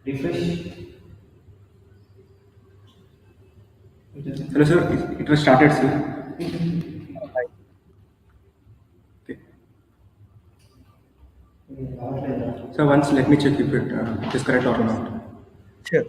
Refresh. Hello, sir. It was started, sir. Right. Okay. So once let me check if it is correct or not. Sure.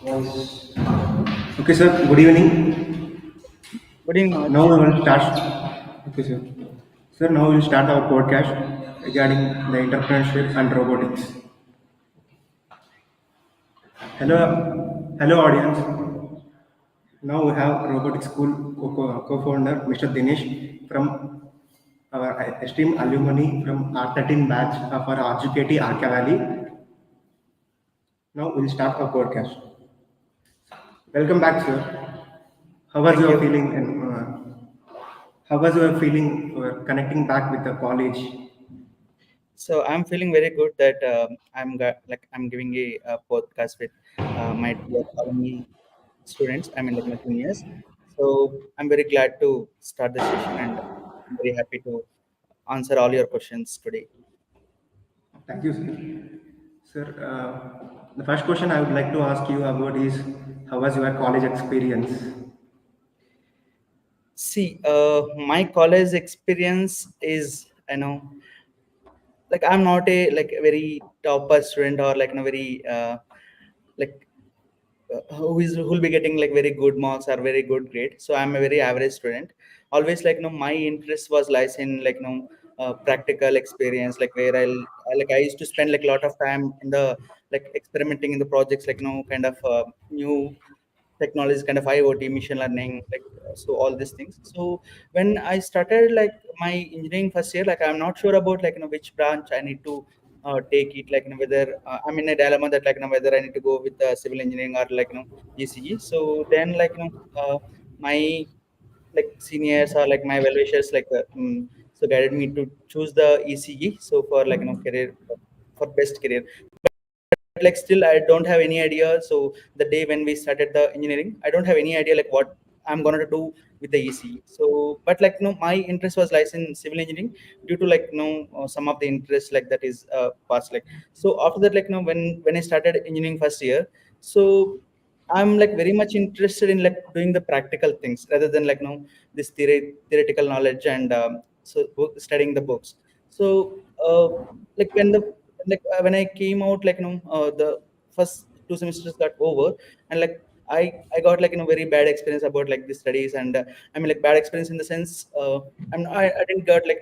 Voice. Okay, sir. Good evening. Good evening, Now Manoj. we will start. Okay, sir. Sir, now we will start our podcast regarding the entrepreneurship and robotics. Hello, audience. Now we have robotics school co-founder Mr. Dinesh from our esteemed alumni from R13 batch of our Arjuketi Arca Valley. Now we'll start our podcast. Welcome back, sir. How was Thank your you. feeling? How was your feeling for connecting back with the college? So I'm feeling very good that I'm giving a podcast with my dear alumni students. I mean, like my juniors. So I'm very glad to start the session, and I'm very happy to answer all your questions today. Thank you, sir. Sir, the first question I would like to ask you about is how was your college experience? See, my college experience is, like I'm not a like a very topper student or like a very like who'll be getting like very good marks or very good grade. So I'm a very average student. Always like my interest was lies in like practical experience, like where I used to spend like a lot of time in the like experimenting in the projects, like kind of new technologies, kind of IoT, machine learning, like so all these things. So when I started like my engineering first year, like I'm not sure about like which branch I need to take it, like whether I'm in a dilemma that like whether I need to go with civil engineering or like ECE. So then like my like seniors or like my evaluators so guided me to choose the ECE. So for like career, for best career, like still I don't have any idea. So the day when we started the engineering, I don't have any idea like what I'm gonna do with the ECE. So but like my interest was lies in civil engineering due to like some of the interest like that is past like. So after that, like when I started engineering first year, so I'm like very much interested in like doing the practical things rather than like this theoretical knowledge and studying the books. So like when I came out, like the first two semesters got over, and like I got like very bad experience about like the studies, and I mean like bad experience in the sense I didn't get like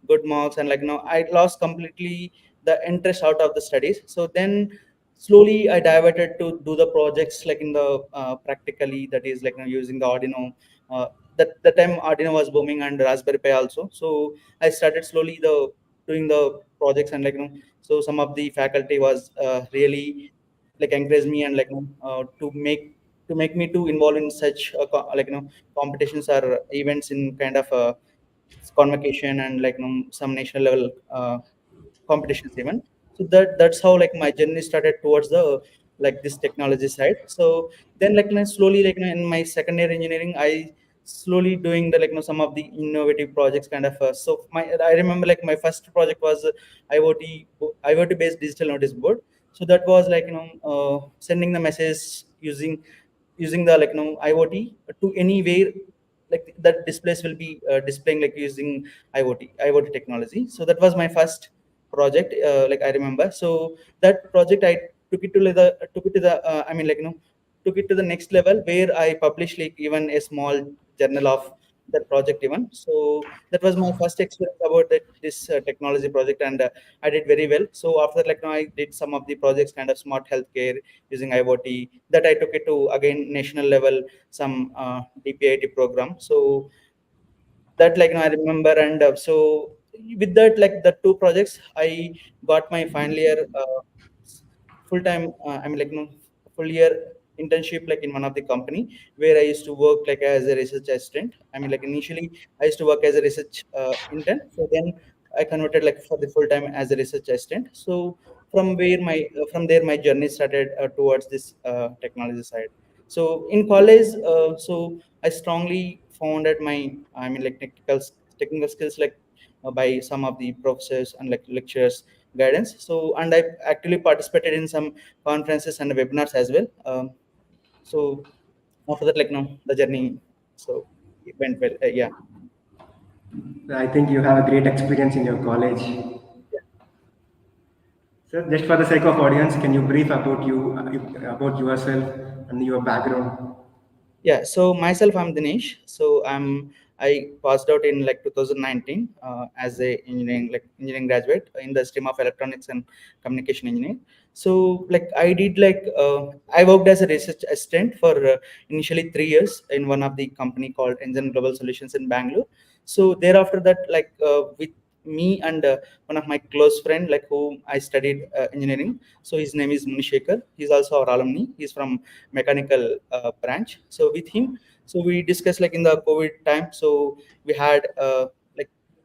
good marks, and like I lost completely the interest out of the studies. So then slowly I diverted to do the projects like in the practically, that is like using the Arduino. That time Arduino was booming and Raspberry Pi also. So I started slowly the doing the projects, and like so some of the faculty was really like encourage me and like to make me to involve in such like competitions or events in kind of convocation and like some national level competitions even. So that's how like my journey started towards the like this technology side. So then like slowly like in my second year engineering, I slowly doing the like some of the innovative projects kind of so my I remember like my first project was IoT based digital notice board. So that was like sending the message using the like IoT to anywhere, like that displays will be displaying like using IoT technology. So that was my first project, like I remember. So that project I I mean, took it to the next level where I published like even a small journal of that project even. So that was my first experience about this technology project, and I did very well. So after that, I did some of the projects, kind of smart healthcare using IoT. That I took it to again national level, some DPIT program. So that I remember, and so with that, the two projects, I got my final year full time. I mean, full year internship in one of the company where I used to work as a research assistant. I mean, initially I used to work as a research intern. So then I converted for the full time as a research assistant. So from there my journey started towards this technology side. So in college, so I strongly founded my, I mean, technical skills by some of the professors and lecturers guidance. So and I actually participated in some conferences and webinars as well. So after that, the journey, so it went well. Yeah. I think you have a great experience in your college. So, just for the sake of audience, can you brief about about yourself and your background? Yeah, so myself, I'm Dinesh. So I passed out in 2019 as a engineering graduate in the stream of electronics and communication engineering. So I did I worked as a research assistant for initially 3 years in one of the company called Engine Global Solutions in Bangalore. So thereafter that with me and one of my close friend whom I studied engineering. So his name is Munishekar. He's also our alumni. He's from mechanical branch. So with him, so we discussed in the COVID time. So we had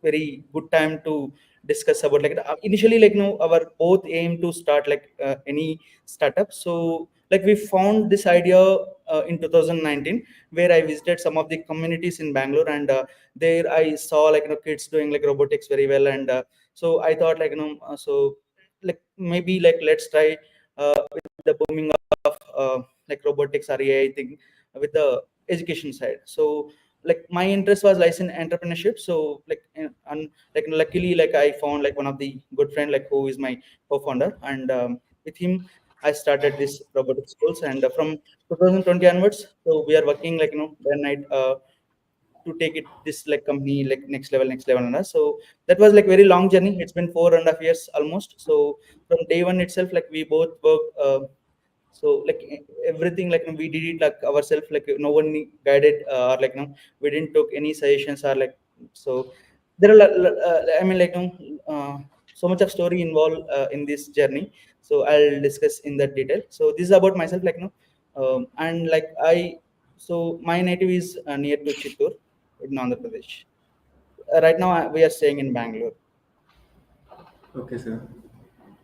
very good time to discuss about initially our both aim to start any startup. So we found this idea in 2019 where I visited some of the communities in Bangalore, and there I saw kids doing robotics very well, and so I thought so maybe let's try the booming of robotics or AI thing with the education side. So my interest was in entrepreneurship. So and luckily I found one of the good friend who is my co-founder, and with him I started this robotic schools, and from 2020 onwards, so we are working day and night to take it this company next level and us. So that was very long journey. It's been 4.5 years almost. So from day one itself, we both work so everything we did it ourselves. No one guided or we didn't took any suggestions or so there are I mean so much of story involved in this journey. So I'll discuss in that detail. So this is about myself and I so my native is near to Chittoor in Andhra Pradesh. Right now we are staying in Bangalore. Okay, sir.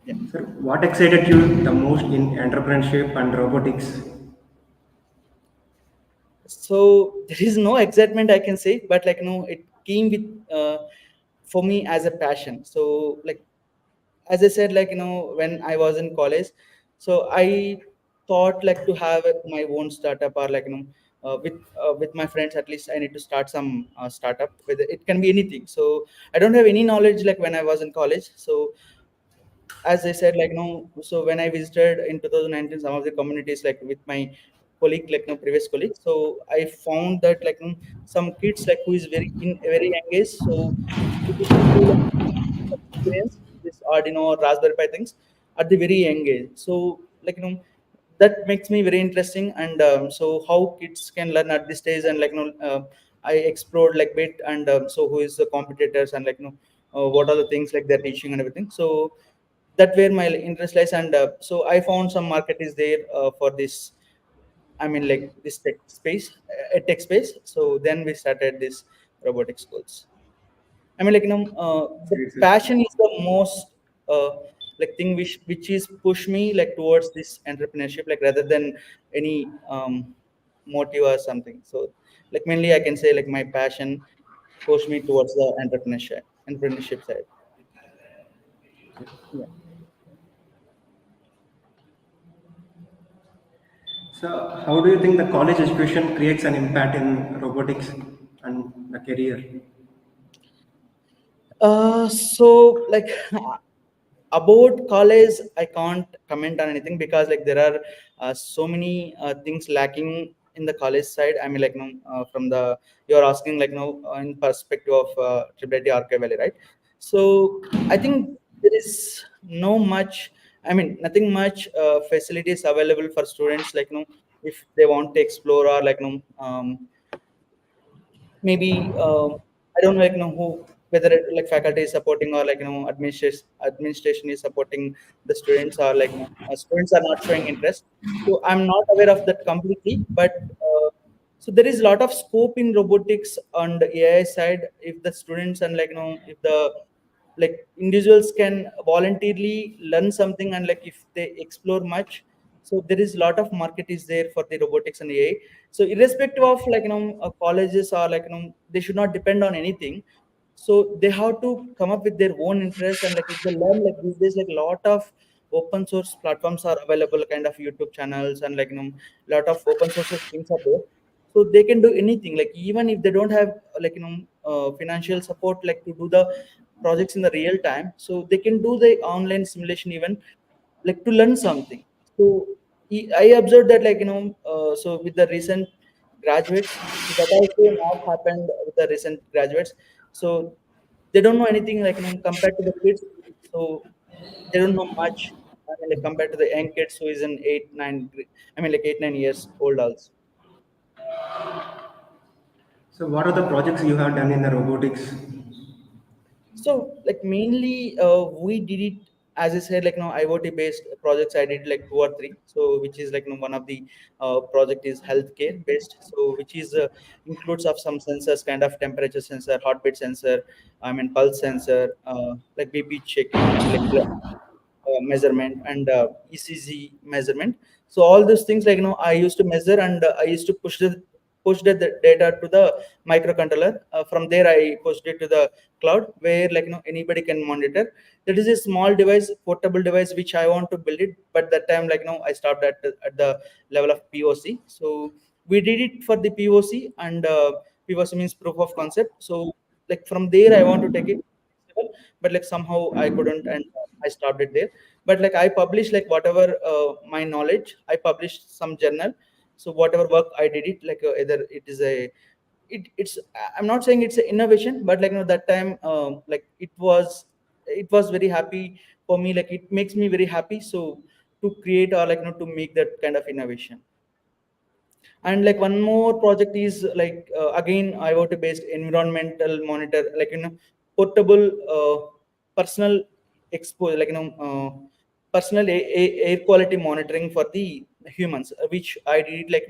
Yeah. Sir, what excited you the most in entrepreneurship and robotics? So there is no excitement I can say, but it came with for me as a passion. So as I said, when I was in college, so I thought to have my own startup, or with my friends. At least I need to start some startup. With it can be anything. So I don't have any knowledge when I was in college. So as I said, so when I visited in 2019 some of the communities with my colleague, previous colleague, so I found that some kids who is very in a very young age, so they used to experience this Arduino or Raspberry Pi things at the very young age. So that makes me very interesting, and so how kids can learn at this stage, and I explored bit, and so who is the competitors, and what are the things they're teaching and everything. So that where my interest lies, and so I found some market is there for this. I mean, this tech space. So then we started this robotic schools. I mean, That's the great, sir. passion is the most uh, thing which is push me towards this entrepreneurship, rather than any motive or something. So mainly I can say my passion pushed me towards the entrepreneurship side. Yeah. So, how do you think the college education creates an impact in robotics and the career? So about college I can't comment on anything, because like there are so many things lacking in the college side. I mean, like, no, from the, you're asking like, no, in perspective of Triple Archive Valley, right? So I think there is no much, I mean nothing much facilities available for students, like, no, if they want to explore, or like, no, maybe I don't know, like, who, whether it, like faculty is supporting, or like, administration is supporting the students, or like, students are not showing interest. So I'm not aware of that completely, but so there is a lot of scope in robotics on the AI side, if the students, and like, if the, like, individuals can voluntarily learn something, and like if they explore much, so there is a lot of market is there for the robotics and AI. So irrespective of like, colleges, or like, they should not depend on anything. So they have to come up with their own interest, and like if they learn, like these days, like a lot of open source platforms are available, kind of YouTube channels, and like, lot of open source things are there. So they can do anything, like even if they don't have like, financial support, like to do the projects in the real time, so they can do the online simulation even, like to learn something. So I observed that, like, so with the recent graduates, so that also not happened with the recent graduates. So they don't know anything, like, compared to the kids. So they don't know much, I mean, like, compared to the young kids who is in 8 9 I mean, like 8 9 years old also. So what are the projects you have done in the robotics? So like mainly we did it, as I said, like, IoT based projects. I did like two or three. So which is like, one of the project is healthcare based. So which is includes of some sensors, kind of temperature sensor, heartbeat sensor, I mean pulse sensor, like BP checking. I mean, like measurement, and ECG measurement. So all these things, like, I used to measure, and I used to push the data to the microcontroller. From there, I pushed it to the cloud, where like, anybody can monitor. That is a small device, portable device, which I want to build it. But that time, like, I stopped at the level of POC. So we did it for the POC, and POC means proof of concept. So like from there, I want to take it level, but like somehow I couldn't, and I stopped it there. But like I published, like whatever my knowledge, I published some journal. So whatever work I did it, like either it is a, it's, I'm not saying it's an innovation, but like, that time, like it was very happy for me, like it makes me very happy. So to create, or like, to make that kind of innovation. And like one more project is like, again IoT based environmental monitor, like, portable personal expo, like, personal air quality monitoring for the humans, which I did, like,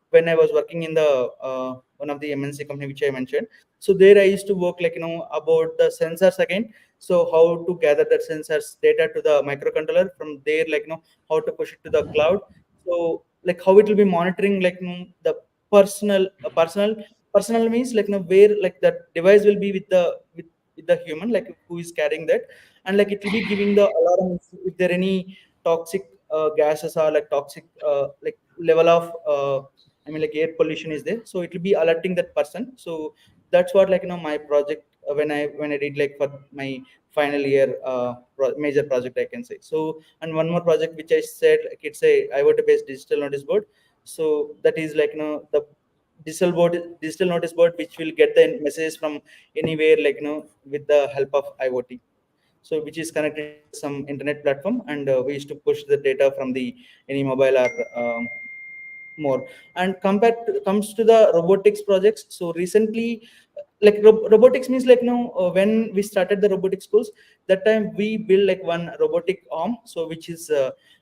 when I was working in the one of the MNC company which I mentioned. So there I used to work, like, about the sensors again. So how to gather that sensors data to the microcontroller, from there, like, how to push it to the cloud. So like how it will be monitoring, like, the personal means, like, where like that device will be with the human, like who is carrying that. And like it will be giving the alarm if there are any toxic gases, or like toxic like level of I mean, like air pollution is there, so it will be alerting that person. So that's what, like, my project, when I did, like, for my final year major project, I can say. So and one more project which I said, like, it's a IoT based digital notice board. So that is like, the digital notice board, which will get the messages from anywhere, like, with the help of IoT. So which is connected to some internet platform, and we used to push the data from the any mobile or more. And compared to, comes to the robotics projects, so recently, like, robotics means, like, when we started the robotic schools, that time we built like one robotic arm, so which is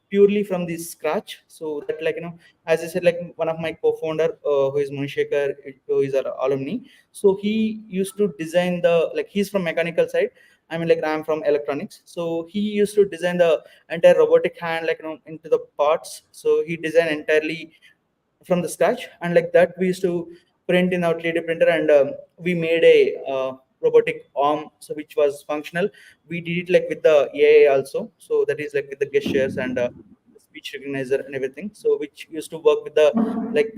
purely from the scratch. So that, like, as I said, like one of my co-founder, who is Munishekar, who is our alumni. So he used to design the, like, he's from mechanical side, I mean, like I'm from electronics. So he used to design the entire robotic hand, like, into the parts. So he designed entirely from the scratch, and like that we used to print in our 3D printer, and we made a robotic arm, so which was functional. We did it like with the AI also, so that is like with the gestures and speech recognizer and everything. So which used to work with the, like,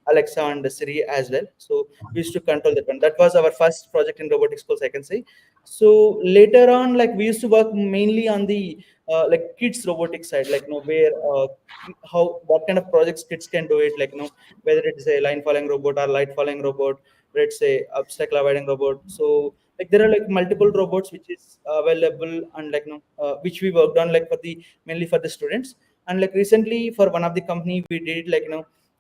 Alexa and Siri as well. So we used to control that one. That was our first project in robotics schools, I can say. So later on, like we used to work mainly on the like kids robotics side, like where how what kind of projects kids can do it, like whether it's a line following robot or light following robot, let's say obstacle avoiding robot. So like there are like multiple robots which is available, and like which we worked on like for the mainly for the students. And like recently for one of the company we did like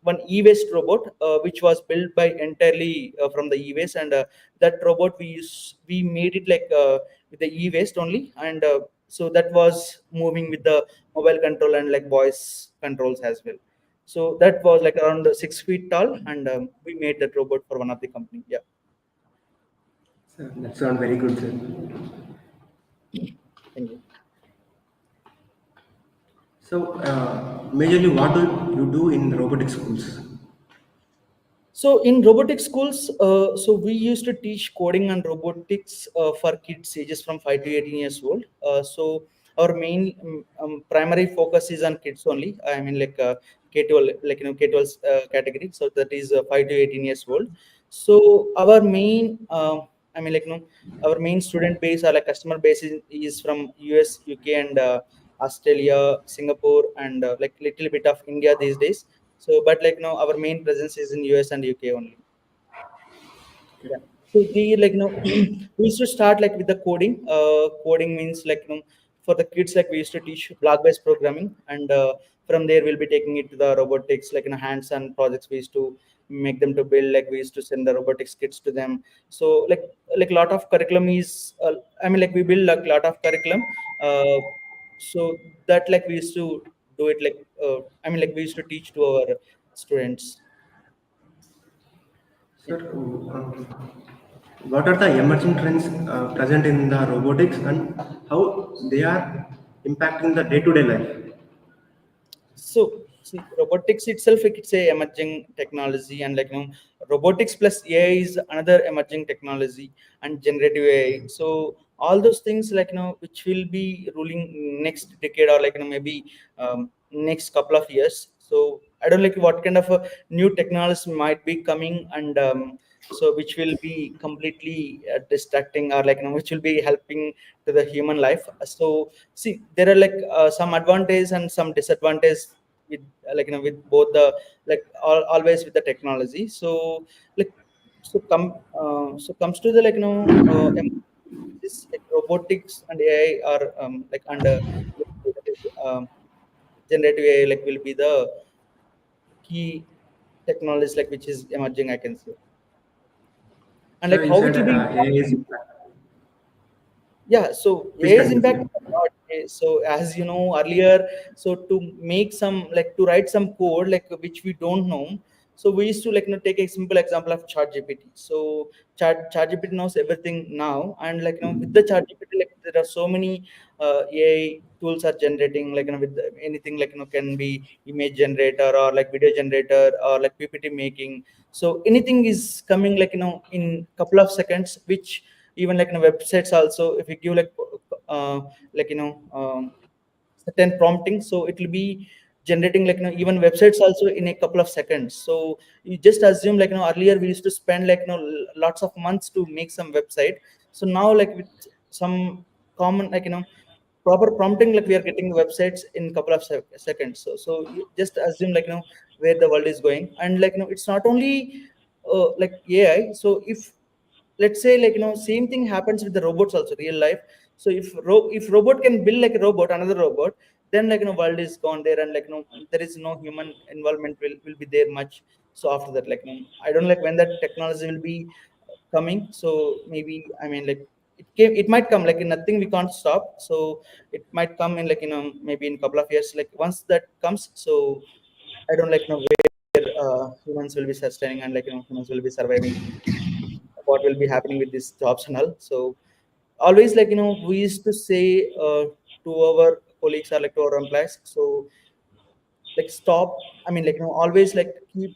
one e-waste robot which was built by entirely from the e-waste. And that robot we made it like with the e-waste only. And so that was moving with the mobile control and like voice controls as well. So that was like around 6 feet tall, and we made that robot for one of the company. Yeah. Sir, that sounds very good, sir. Thank you. So, majorly, what do you do in robotic schools? So in robotic schools, so we used to teach coding and robotics for kids ages from 5 to 18 years old. So our main primary focus is on kids only. I mean like K12, like K12 category. So that is 5 to 18 years old. So our main, I mean like our main student base or like customer base is from US, UK, and Australia, Singapore, and like little bit of India these days. So, but like our main presence is in US and UK only. Yeah. So the like we used to start like with the coding. Coding means like for the kids like we used to teach block-based programming, and from there we'll be taking it to the robotics like hands-on projects. We used to make them to build, like we used to send the robotics kits to them. So like lot of curriculum is I mean like we build like lot of curriculum. So that like we used to do it like I mean like we used to teach to our students. Sir, what are the emerging trends present in the robotics and how they are impacting the day-to-day life? So, see, robotics itself, it's a emerging technology, and like robotics plus AI is another emerging technology, and generative AI. So, all those things like which will be ruling next decade, or like maybe next couple of years. So, I don't like what kind of a new technology might be coming, and so which will be completely distracting, or like which will be helping to the human life. So see, there are like some advantage and some disadvantage with with both the always with the technology. So like so comes to the this like robotics and AI are like under um, generative AI like will be the key technologies like which is emerging, I can say. And Sir, like you how said it will be. AI is. Yeah, so Please AI is continue, impacting sir. a lot. So as you know earlier, so to make some like to write some code like which we don't know, so we used to like take a simple example of ChatGPT. So ChatGPT knows everything now, and like with the ChatGPT, like there are so many AI tools are generating like with anything like can be image generator or like video generator or like PPT making. So anything is coming like in couple of seconds, which even like websites also, if you give uh, like certain prompting, so it will be generating like even websites also in a couple of seconds. So you just assume like earlier we used to spend like lots of months to make some website. So now like with some common like proper prompting, like we are getting websites in couple of seconds. So you just assume like where the world is going. And like it's not only like AI. So if let's say like same thing happens with the robots also real life. So if robot can build like a robot, another robot, then like world is gone there, and like there is no human involvement will be there much. So after that like I don't like when that technology will be coming. So maybe I mean like it might come like in nothing we can't stop. So it might come in like maybe in couple of years. Like once that comes, so I don't like where humans will be sustaining, and like humans will be surviving, what will be happening with these jobs and all. So always like we used to say to our colleagues or like to our employees, so like stop, I mean like always like keep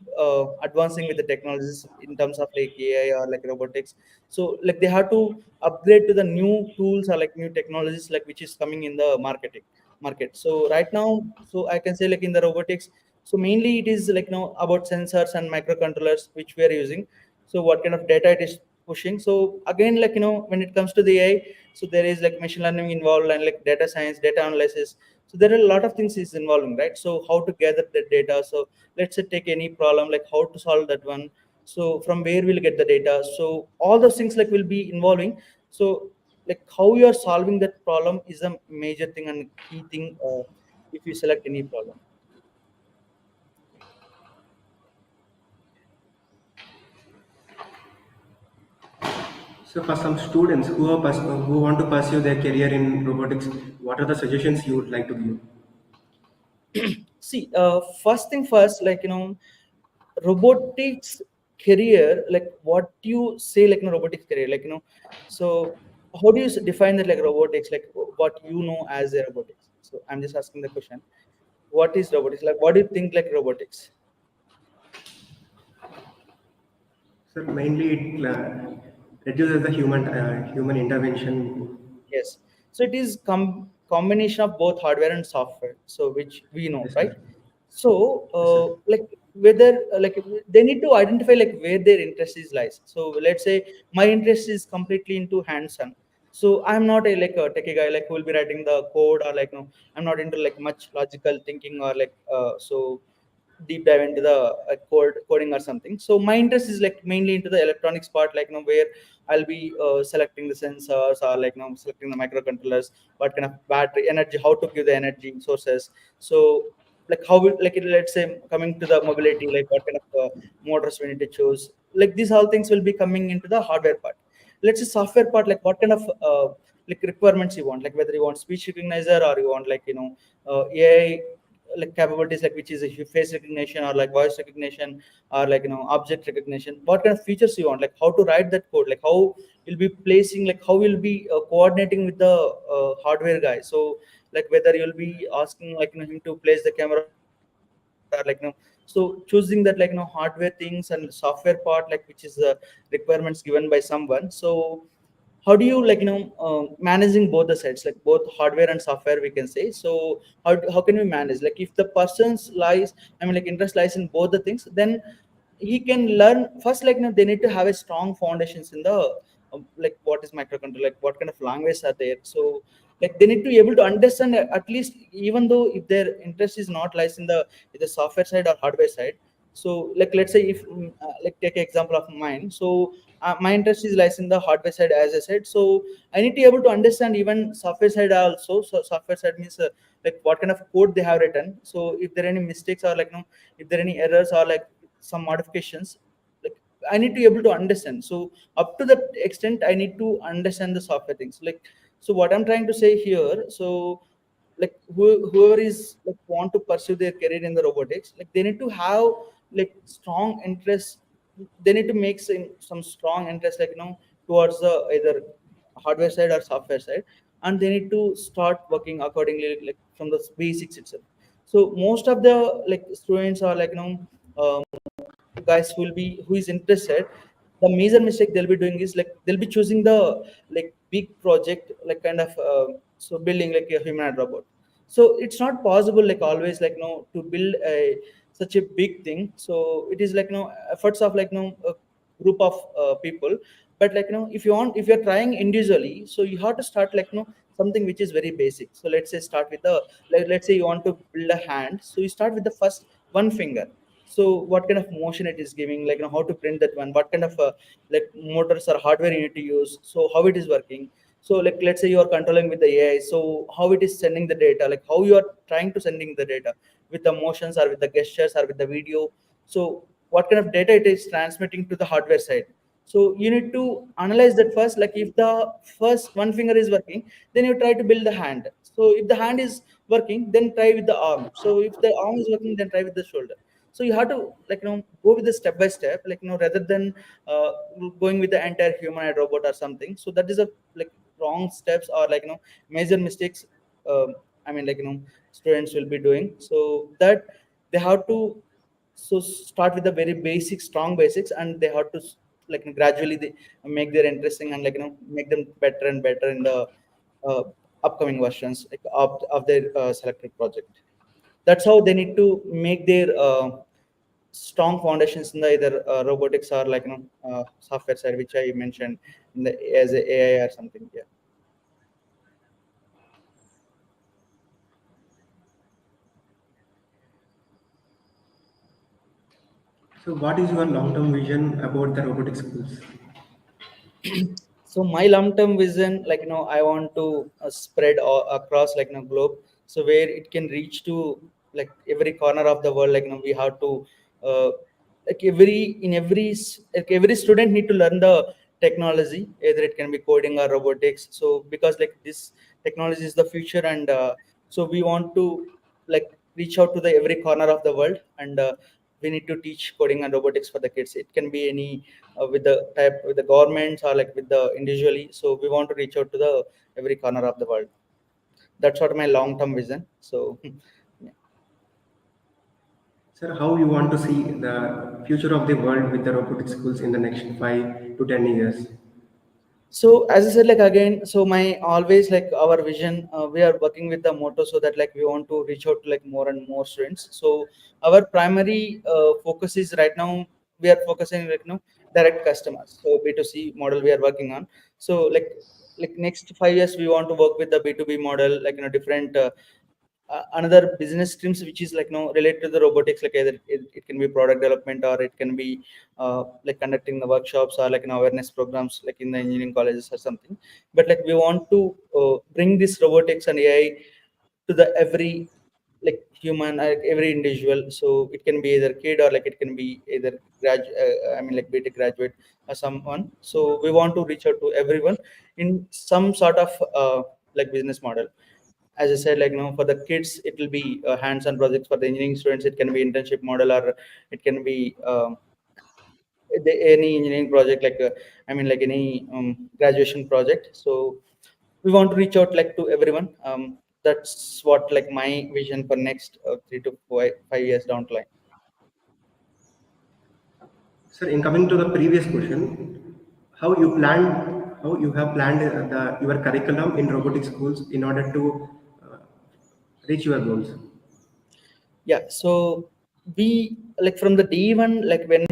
advancing with the technologies in terms of like AI or like robotics. So like they have to upgrade to the new tools or like new technologies like which is coming in the market. So right now, so I can say like in the robotics, So mainly it is like about sensors and microcontrollers which we are using. So what kind of data it is pushing. So again, like when it comes to the AI, so there is like machine learning involved and like data science, data analysis. So there are a lot of things is involving, right? So how to gather the data. So let's say take any problem, like how to solve that one. So from where we'll get the data. So all those things like will be involving. So like how you are solving that problem is a major thing and key thing, if you select any problem. So for some students who want to pursue their career in robotics, what are the suggestions you would like to give? See, first thing first, like robotics career, like what you say, like robotics career, like so how do you define that, like robotics, like what you know as a robotics? So I'm just asking the question, what is robotics? Like what do you think like robotics? So mainly it reduces the human intervention. Yes. So it is combination of both hardware and software. So which we know, Yes, right? sir. So Yes, sir. like whether like they need to identify like where their interest is lies. So let's say my interest is completely into hands-on. So I'm not a like a techie guy like who will be writing the code, or like no, I'm not into like much logical thinking, or like so deep dive into the coding or something. So my interest is like mainly into the electronics part, like where I'll be selecting the sensors, or like selecting the microcontrollers, what kind of battery energy, how to give the energy sources. So like how like let's say coming to the mobility, like what kind of motors we need to choose. Like these all things will be coming into the hardware part. Let's say software part, like what kind of like requirements you want, like whether you want speech recognizer, or you want like AI like capabilities, like which is a face recognition, or like voice recognition, or like object recognition. What kind of features you want, like how to write that code, like how you'll be placing, like how you'll be coordinating with the hardware guy. So like whether you'll be asking like him to place the camera, or like so choosing that like hardware things and software part, like which is the requirements given by someone. So how do you like managing both the sides, like both hardware and software we can say. So how can we manage, like if the person's lies, I mean like interest lies in both the things, then he can learn first, like they need to have a strong foundations in the like what is microcontroller, like what kind of language are there. So like they need to be able to understand at least, even though if their interest is not lies in the software side or hardware side. So like let's say if like take an example of mine. So my interest is lies in the hardware side, as I said. So I need to be able to understand even software side also. So software side means like what kind of code they have written. So if there are any mistakes, or like if there are any errors, or like some modifications, like I need to be able to understand. So up to that extent I need to understand the software things. Like so what I'm trying to say here, so like whoever is like want to pursue their career in the robotics, like they need to have like strong interest. They need to make some strong interest, like towards the either hardware side or software side, and they need to start working accordingly, like from the basics itself. So most of the like students are like um, guys who is interested, the major mistake they'll be doing is like they'll be choosing the like big project, like kind of so building like a humanoid robot. So it's not possible like always like to build a such a big thing. So it is like efforts of like a group of people. But like if you want, if you're trying individually, so you have to start like something which is very basic. So let's say start with the like, let's say you want to build a hand, so you start with the first one finger. So what kind of motion it is giving, like how to print that one, what kind of like motors or hardware you need to use, so how it is working. So like let's say you are controlling with the AI, so how it is sending the data, like how you are trying to sending the data with the motions or with the gestures or with the video. So what kind of data it is transmitting to the hardware side. So you need to analyze that first. Like if the first one finger is working, then you try to build the hand. So if the hand is working, then try with the arm. So if the arm is working, then try with the shoulder. So you have to like go with the step by step, like rather than uh, going with the entire humanoid robot or something. So that is a like wrong steps, or like major mistakes. I mean like students will be doing. So that they have to so start with the very basic strong basics, and they have to like gradually they make their interesting, and like make them better and better in the uh, upcoming versions like of their selected project. That's how they need to make their strong foundations in the either robotics or like software side, which I mentioned in the as a AI or something. Yeah. So what is your long-term vision about the robotic schools? So my long term vision, like I want to spread across like globe, so where it can reach to like every corner of the world. Like we have to uh, like like every student need to learn the technology, either it can be coding or robotics. So because like this technology is the future, and so we want to like reach out to the every corner of the world, and we need to teach coding and robotics for the kids. It can be any with the type with the governments or like with the individually. So we want to reach out to the every corner of the world. That's what my long term vision. So yeah. Sir, how you want to see the future of the world with the robotic schools in the next 5 to 10 years? So as I said, like again, so my always like our vision, we are working with the motto, so that like we want to reach out to like more and more students. So our primary focus is right now we are focusing like direct customers, so B2C model we are working on. So like next 5 years we want to work with the B2B model, like different another business streams which is like related to the robotics, like either it can be product development, or it can be like conducting the workshops or like awareness programs like in the engineering colleges or something. But like we want to bring this robotics and AI to the every like human, like every individual. So it can be either kid, or like it can be either I mean like BTech graduate or someone. So we want to reach out to everyone in some sort of like business model. As I said, like for the kids, it will be hands-on projects. For the engineering students, it can be internship model, or it can be any engineering project, like I mean, like any graduation project. So we want to reach out like to everyone. That's what like my vision for next 3 to 5 years down the line. Sir, in coming to the previous question, how you have planned your curriculum in robotic schools in order to uh, reach your goals? Yeah. So we like from the day one, like when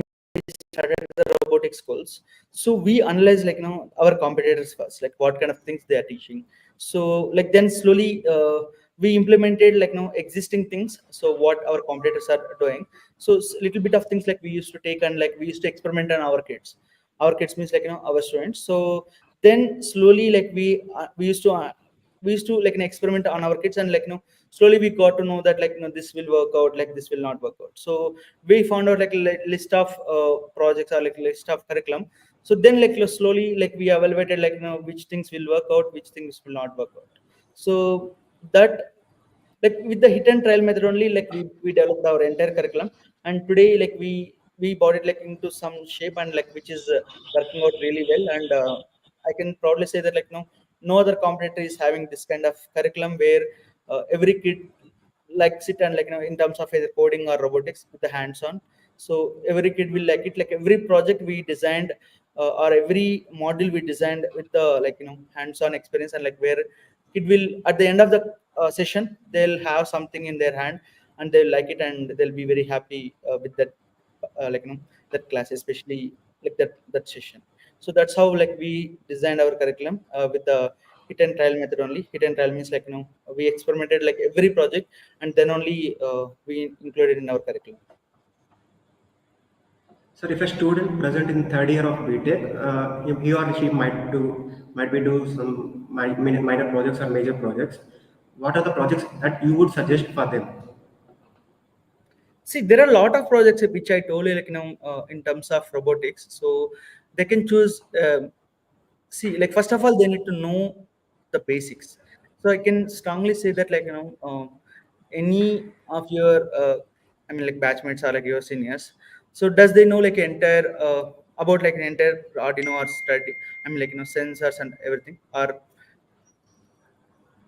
started the robotic schools, so we analyze like our competitors first, like what kind of things they are teaching. So like then slowly we implemented like existing things, so what our competitors are doing. So little bit of things like we used to take, and like we used to experiment on our kids means like our students. So then slowly like we used to like an experiment on our kids, and like slowly we got to know that like this will work out, like this will not work out. So we found out like a list of projects, or like list of curriculum. So then like slowly like we evaluated like which things will work out, which things will not work out. So that like with the hit and trial method only, like we developed our entire curriculum. And today like we brought it like into some shape, and like which is working out really well. And I can proudly say that like no other competitor is having this kind of curriculum, where every kid like sit and like in terms of either coding or robotics with the hands on. So every kid will like it, like every project we designed or every module we designed with the like hands on experience. And like where kid will at the end of the session, they'll have something in their hand, and they'll like it, and they'll be very happy with that like that class, especially like that session. So that's how like we designed our curriculum with the hit and trial method only. Hit and trial means like we experimented like every project, and then only we included in our curriculum. Sir, if a student present in third year of BTech, he or she might be do some minor projects or major projects. What are the projects that you would suggest for them? See, there are a lot of projects which I told you, like in terms of robotics. So they can choose. See, like first of all, they need to know the basics. So I can strongly say that like any of your I mean like batchmates or like your seniors. So does they know like entire about like an entire Arduino or study? I mean like sensors and everything, or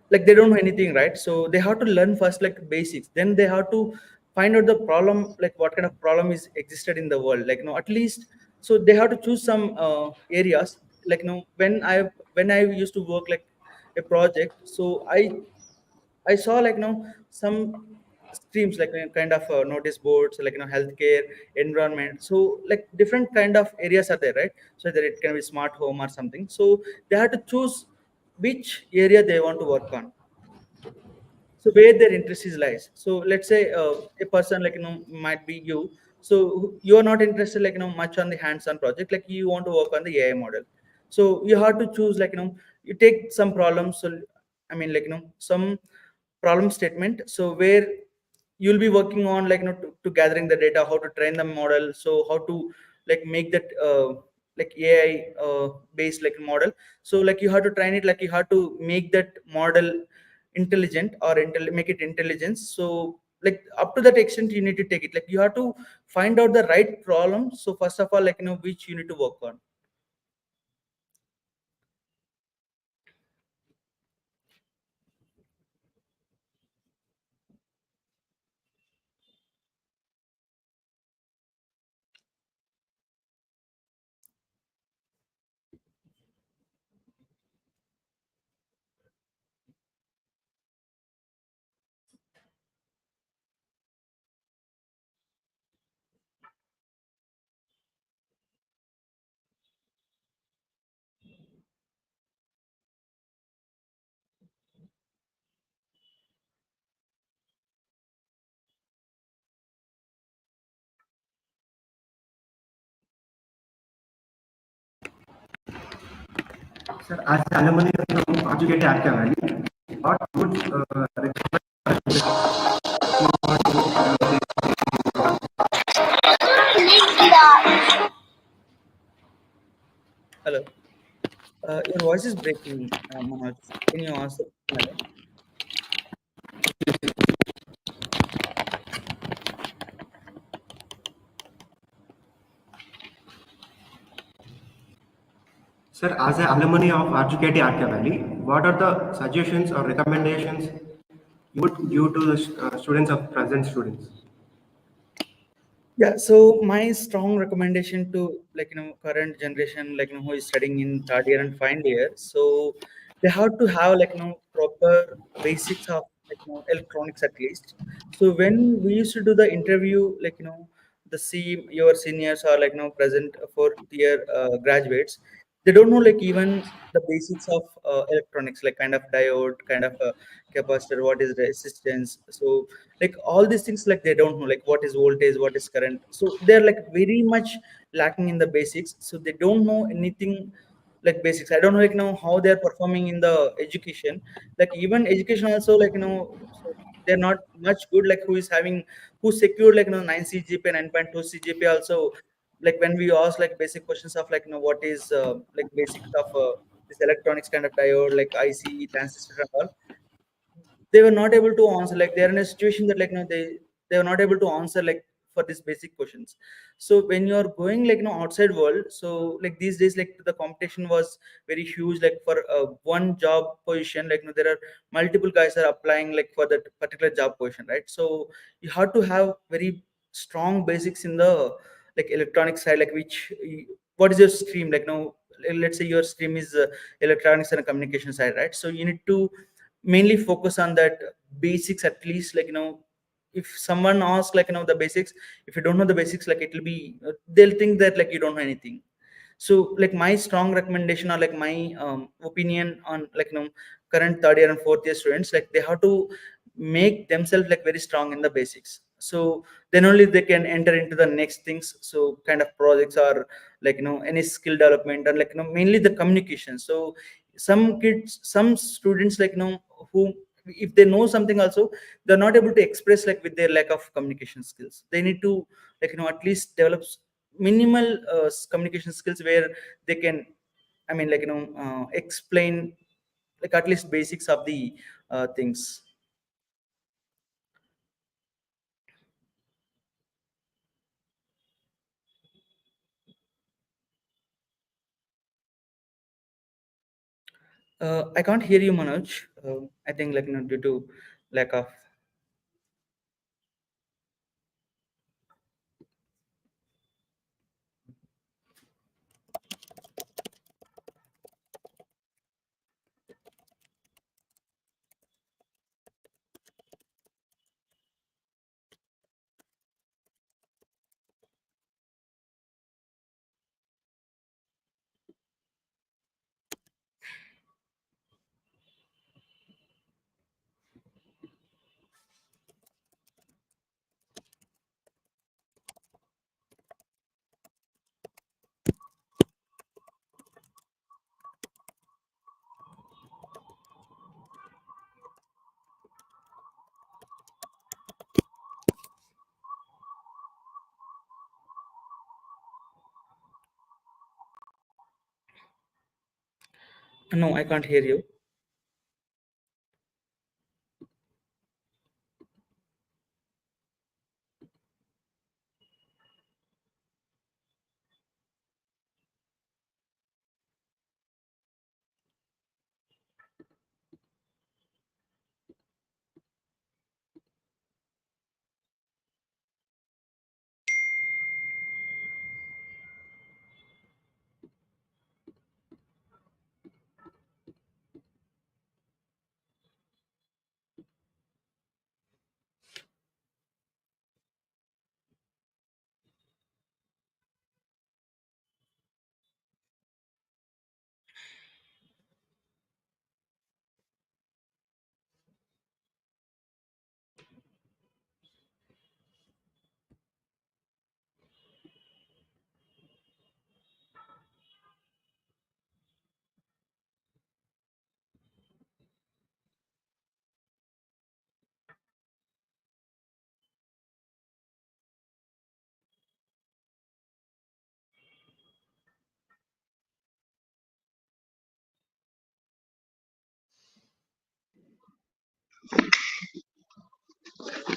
like they don't know anything, right? So they have to learn first like basics, then they have to find out the problem, like what kind of problem is existed in the world, like at least. So they have to choose some areas, like when I used to work like a project. So I saw like some streams like kind of notice boards, like healthcare, environment. So like different kind of areas are there, right? So that it can be smart home or something. So they have to choose which area they want to work on, so where their interest is lies. So let's say a person like might be you. So you are not interested like much on the hands-on project, like you want to work on the AI model. So you have to choose like you take some problems. So I mean like some problem statement, so where you'll be working on like to gathering the data, how to train the model, so how to like make that like AI based like model. So like you have to train it, like you have to make that model intelligent or make it intelligence. So like up to that extent you need to take it, like you have to find out the right problem. So first of all like which you need to work on. Sir, as alumni from Educate Active Valley, what would Hello, your voice is breaking, Manoj. Can you answer again? Sir, as an alumni of Educate Active Valley, what are the suggestions or recommendations you would give to the students of present students? Yeah, so my strong recommendation to like current generation, like who is studying in third year and final year, so they have to have like proper basics of like electronics at least. So when we used to do the interview, like the see your seniors are like present fourth year graduates, they don't know like even the basics of electronics, like kind of diode, kind of capacitor, what is resistance. So like all these things like they don't know like what is voltage, what is current. So they're like very much lacking in the basics, so they don't know anything like basics. I don't know like how they're performing in the education, like even education also like so they're not much good, like who is having, who secured like 9 cgpa, 9.2 cgpa also. Like when we ask like basic questions of like what is like basics of this electronics kind of diode, like IC transistor and all, they were not able to answer. Like they're in a situation that like they were not able to answer like for these basic questions. So when you're going like outside world, so like these days like the competition was very huge, like for one job position, like there are multiple guys are applying like for that particular job position, right? So you have to have very strong basics in the like electronic side, like what is your stream, like let's say your stream is electronics and communication side, right? So you need to mainly focus on that basics at least, like if someone asks like the basics, if you don't know the basics, like it will be they'll think that like you don't know anything. So like my strong recommendation or like my opinion on like current third year and fourth year students, like they have to make themselves like very strong in the basics. So then only they can enter into the next things, so kind of projects or like any skill development, and like mainly the communication. So some kids, some students like who, if they know something also, they're not able to express like with their lack of communication skills. They need to like at least develop minimal communication skills where they can, I mean like explain like at least basics of the things. I can't hear you, Manoj. I think like due to lack of. No, I can't hear you.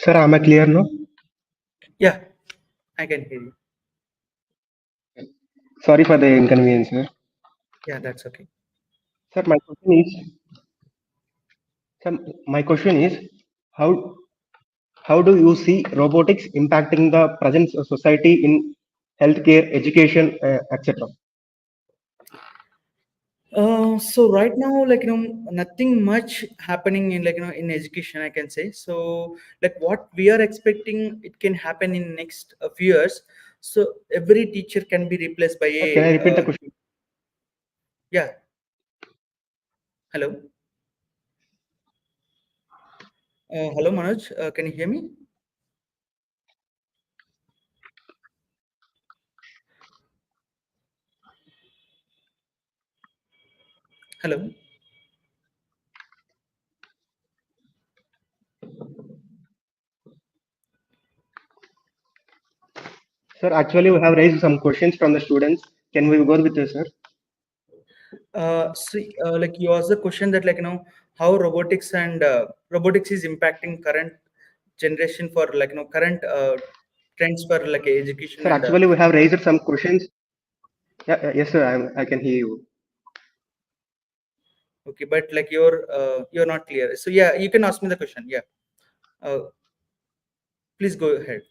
Sir, am I clear now? Yeah, I can hear you. Sorry for the inconvenience, sir. Yeah, that's okay. Sir, sir, my question is, how how do you see robotics impacting the present society in healthcare, education, etc.? So right now, nothing much happening in in education, I can say. So like what we are expecting, it can happen in next few years. So every teacher can be replaced by Sir, can I a repeat the question? yeah. Hello, hello, Manoj. Can you hear me? Hello. Sir, actually, we have raised some questions from the students. Can we go with this, sir? Like you asked the question that how robotics is impacting current generation for current trends for like education Sir, and actually, we have raised some questions. Yeah, yes, sir, I can hear you. okay, but like you're not clear. So yeah, you can ask me the question. Yeah, uh, please go ahead.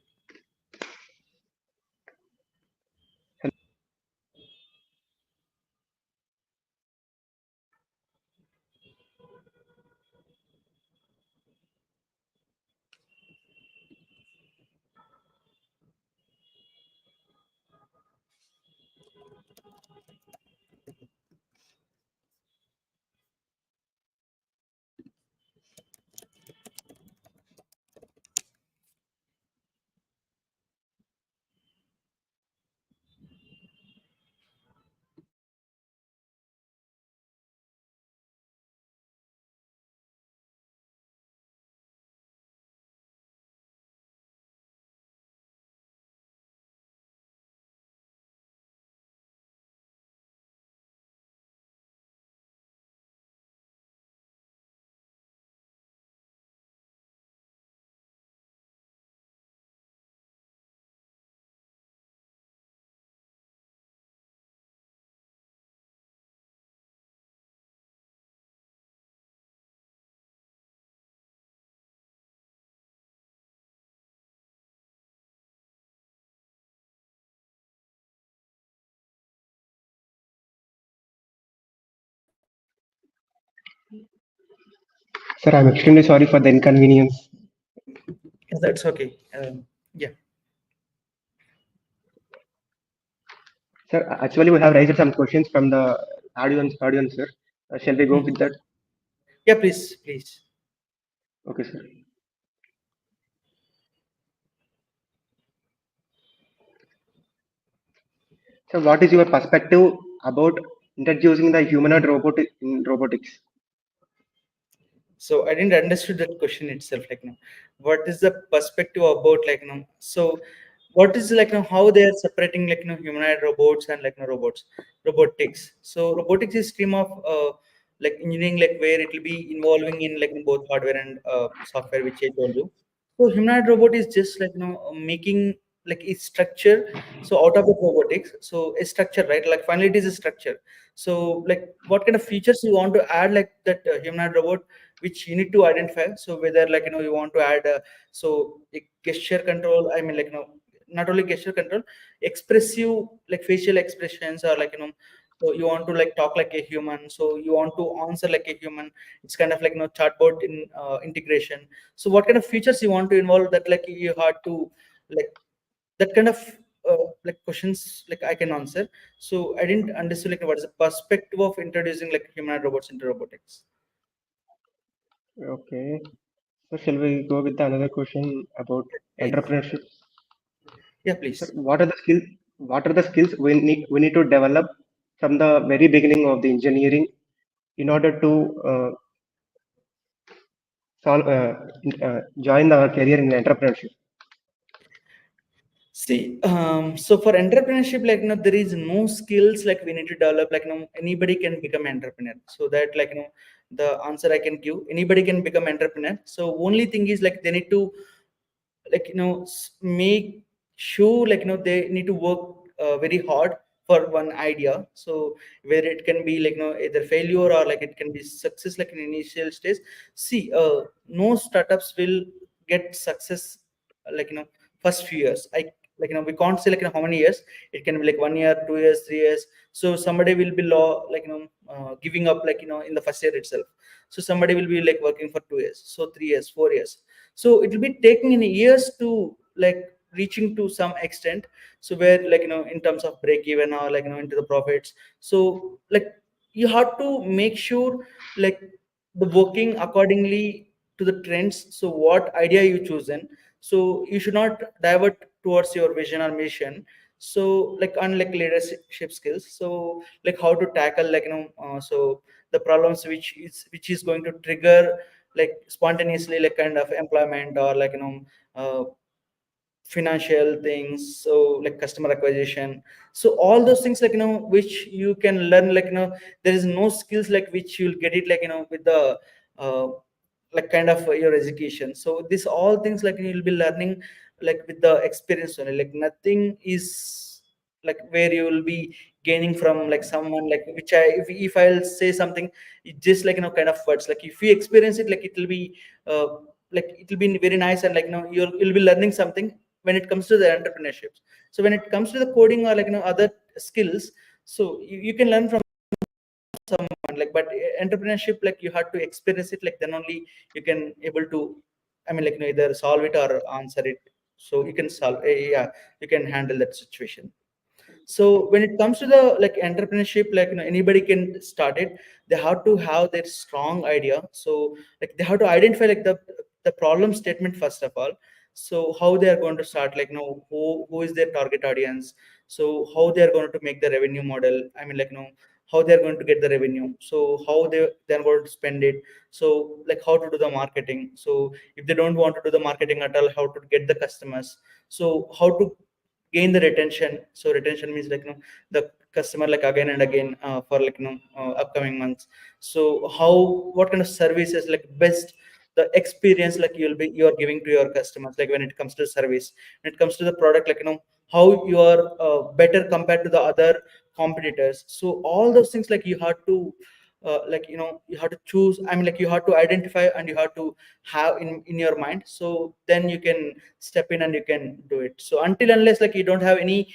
Sir, I'm extremely sorry for the inconvenience. That's okay. Yeah. Sir, actually, we have raised some questions from the audience, sir. Shall we go Hmm. with that? Yeah, please, please. Okay, sir. So, what is your perspective about introducing the humanoid robot in robotics? So I didn't understood that question itself. What is the perspective about so what is how they are separating humanoid robots and robots robotics. So robotics is stream of like engineering, like where it will be involving in like both hardware and software, which I told you. So humanoid robot is just like making like a structure. So out of the robotics, so a structure, right? Like finally it is a structure. So like what kind of features you want to add like that humanoid robot, which you need to identify. So whether like you want to add so a gesture control. I mean like not only gesture control, expressive like facial expressions, or like so you want to like talk like a human, so you want to answer like a human. It's kind of like chatbot in integration. So what kind of features you want to involve, that like you had to like that kind of like questions like I can answer. So I didn't understand like what is the perspective of introducing like humanoid robots into robotics. Okay. So shall we go with another question about Please. entrepreneurship? Yeah, Sir, please. what are the skills? What are the skills we need to develop from the very beginning of the engineering in order to join our career in entrepreneurship? See, so for entrepreneurship, like there is no skills like we need to develop. Like anybody can become entrepreneur. So that like the answer I can give, anybody can become entrepreneur. So only thing is like they need to like make sure like they need to work very hard for one idea. So where it can be like either failure or like it can be success like in initial stage. See, no startups will get success like first few years. I like we can't say like how many years. It can be like 1 year, 2 years, 3 years. So somebody will be like giving up like in the first year itself. So somebody will be like working for 2 years, so 3 years, 4 years. So it will be taking in years to like reaching to some extent. So where like in terms of break even or like into the profits. So like you have to make sure like the working accordingly to the trends. So what idea you chosen, so you should not divert towards your vision or mission. So like unlike leadership skills, so like how to tackle like so the problems which is going to trigger like spontaneously like kind of employment or like uh, financial things, so like customer acquisition. So all those things like which you can learn like there is no skills like which you'll get it like with the uh, like kind of your education. So this all things like you'll be learning like with the experience only. Like nothing is like where you will be gaining from like someone like which if I'll say something, it just like kind of words. Like if you experience it, like it will be uh, like it will be very nice, and like you'll be learning something when it comes to the entrepreneurship. So when it comes to the coding or like other skills, so you can learn from someone like, but entrepreneurship like you have to experience it, like then only you can able to, I mean like either solve it or answer it. So you can solve, yeah, you can handle that situation. So when it comes to the like entrepreneurship, like anybody can start it. They have to have their strong idea. So like they have to identify like the problem statement first of all. So how they are going to start, like who is their target audience. So how they are going to make the revenue model, I mean like how they are going to get the revenue. So how they're going to spend it. So like how to do the marketing. So if they don't want to do the marketing at all, how to get the customers. So how to gain the retention. So retention means like the customer like again and again for like upcoming months. So how, what kind of services like best the experience like you are giving to your customers, like when it comes to service, when it comes to the product, like how you are better compared to the other competitors. So all those things like you have to like you have to choose, I mean like you have to identify and you have to have in your mind. So then you can step in and you can do it. So until unless like you don't have any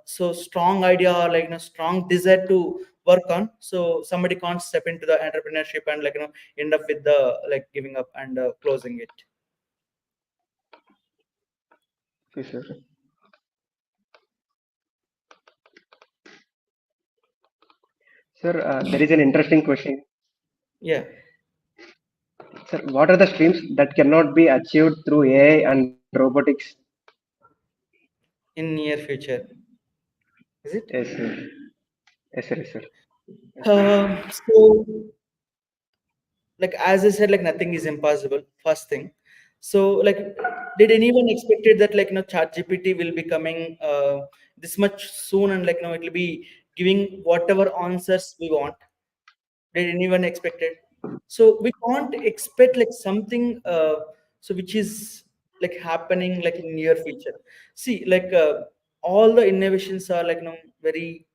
so strong idea or like strong desire to work on, so somebody can't step into the entrepreneurship and like end up with the like giving up and closing it. Okay, sir. Sir, there is an interesting question. Yeah, Sir, what are the streams that cannot be achieved through AI and robotics? in near future, is it? Yes, sir. Yes, sir. Yes, sir. So like as I said, like nothing is impossible, first thing. So like did anyone expected that like chat gpt will be coming this much soon, and like it will be giving whatever answers we want? Did anyone expect it? So we can't expect like something so which is like happening like in near future. See, like all the innovations are like very,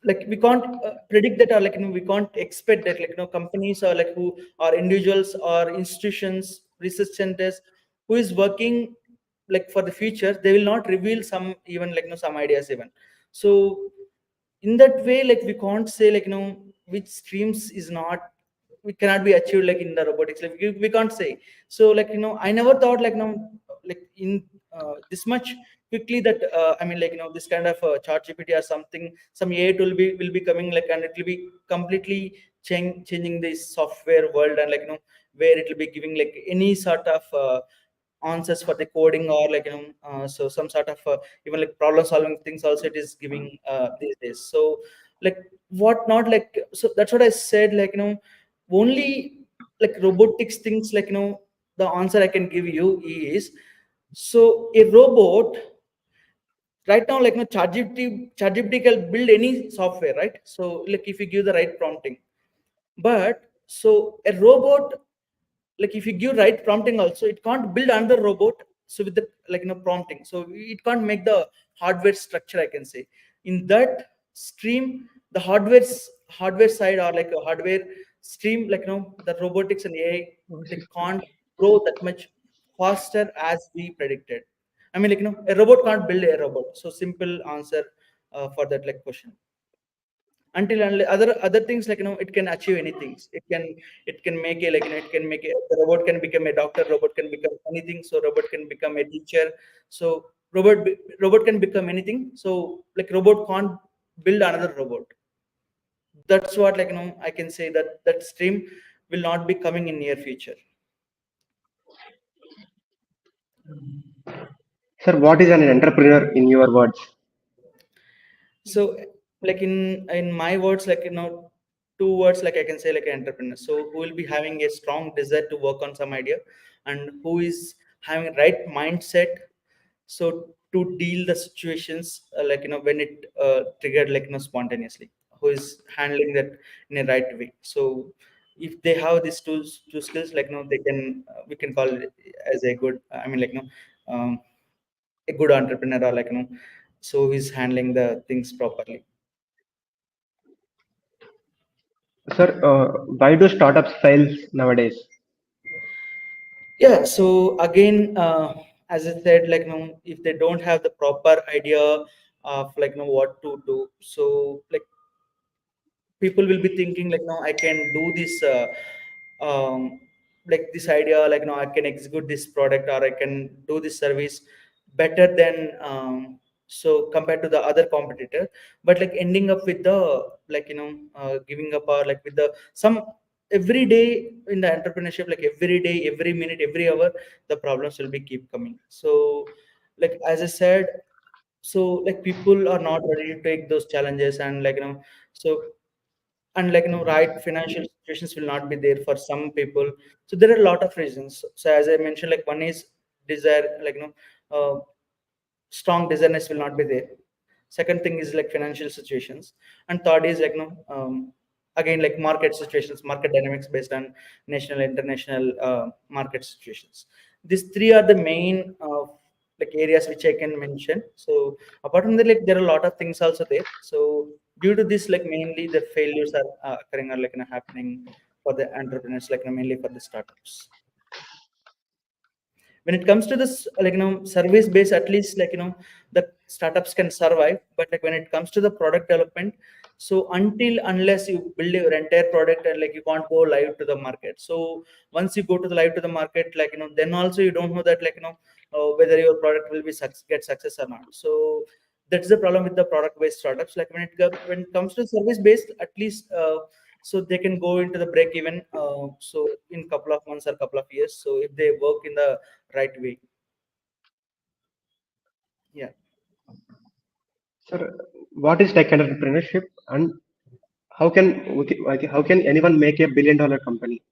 like we can't predict that, or like we can't expect that, like companies or like who or individuals or institutions, research centers who is working like for the future, they will not reveal some, even like some ideas even. So in that way, like we can't say like which streams is not, we cannot be achieved like in the robotics, like we can't say. So like I never thought like like in this much quickly that I mean like this kind of chart gpt or something, some AI tool will be coming like, and it will be completely changing the software world, and like where it will be giving like any sort of answers for the coding, or like so some sort of even like problem solving things also it is giving these days. So like what not, like so that's what I said, like only like robotics things, like the answer I can give you is, so a robot right now, like ChatGPT can build any software, right? So like if you give the right prompting, but so a robot, like if you give right prompting also, it can't build another robot. So with the like prompting, so it can't make the hardware structure, I can say. In that stream, the hardware side, or like a hardware stream, like the robotics and AI like can't grow that much faster as we predicted. I mean like a robot can't build a robot. So simple answer for that like question. Until and other things, like it can achieve anything. It can make a, like it can make a, the robot can become a doctor, robot can become anything, so robot can become a teacher. So robot can become anything. So like robot can't build another robot. That's what, like I can say that that stream will not be coming in near future. Sir, what is an entrepreneur in your words? So like in my words, like two words, like I can say, like an entrepreneur, so who will be having a strong desire to work on some idea, and who is having right mindset, so to deal the situations like when it triggered, like spontaneously, who is handling that in a right way. So if they have these two skills, like they can we can call it as a good, I mean like a good entrepreneur, or like so he's handling the things properly. Sir, why do startups fail nowadays? Yeah, so again, as I said, like if they don't have the proper idea of like what to do, so like people will be thinking like no, I can do this um like this idea, like no, I can execute this product, or I can do this service better than so compared to the other competitor. But like ending up with the, like giving up, or like with the some every day in the entrepreneurship, like every day, every minute, every hour, the problems will be keep coming. So like as I said, so like people are not ready to take those challenges, and like so, and like right financial situations will not be there for some people. So there are a lot of reasons. So as I mentioned, like one is desire, like uh, strong designers will not be there. Second thing is like financial situations, and third is like again like market situations, market dynamics based on national, international market situations. These three are the main like areas which I can mention. So apart from that, like there are a lot of things also there. So due to this, like mainly the failures are occurring, or like happening for the entrepreneurs, like mainly for the startups. When it comes to this, like service based, at least like the startups can survive. But like when it comes to the product development, so until unless you build your entire product, and like you can't go live to the market. So once you go to the live to the market, like then also you don't know that, like whether your product will be get success or not. So that's the problem with the product based startups. Like when it comes to service based, at least so they can go into the break even so in couple of months or couple of years, so if they work in the right way. Yeah. Sir, what is tech entrepreneurship and how can anyone make a billion-dollar company?